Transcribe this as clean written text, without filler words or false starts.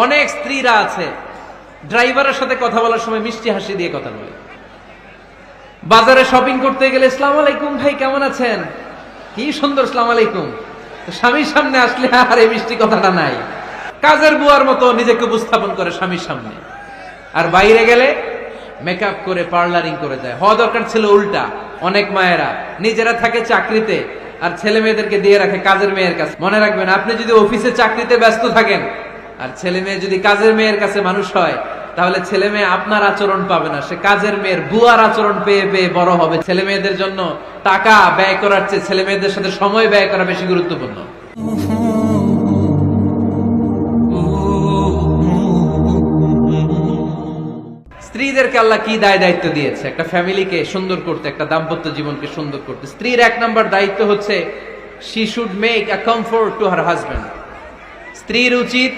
অনেক স্ত্রীরা আছে ড্রাইভারের সাথে কথা বলার সময় মিষ্টি হাসি দিয়ে কথা বলে। বাজারে শপিং করতে গেলে আসসালামু আলাইকুম ভাই কেমন আছেন, কি সুন্দর আসসালামু আলাইকুম। স্বামীর সামনে আসলে আর এই মিষ্টি কথাটা নাই, কাজের বুয়ার মতো নিজেকে উপস্থাপন করে স্বামীর সামনে। আর বাইরে গেলে মেকআপ করে পার্লারিং করে যায়। হওয়া দরকার ছিল উল্টা। অনেক মায়েরা নিজেরা থাকে চাকরিতে আর ছেলে মেয়েদেরকে দিয়ে রাখে কাজের মেয়ের কাছে। মনে রাখবেন, আপনি যদি অফিসে চাকরিতে ব্যস্ত থাকেন আর ছেলে মেয়ে যদি কাজের মেয়ের কাছে মানুষ হয়, তাহলে ছেলে মেয়ে আপনার আচরণ পাবে না, সে কাজের মেয়ের বুয়ার আচরণ পেয়ে পেয়ে বড় হবে। ছেলে মেয়েদের জন্য টাকা ব্যয় করার চেয়ে ছেলে মেয়েদের সাথে সময় ব্যয় করা বেশি গুরুত্বপূর্ণ। স্ত্রীদেরকে আল্লাহ কি দায় দায়িত্ব দিয়েছে একটা ফ্যামিলিকে সুন্দর করতে, একটা দাম্পত্য জীবনকে সুন্দর করতে। স্ত্রীর 1 নম্বর দায়িত্ব হচ্ছে she should make a comfort to her husband। স্ত্রীর উচিত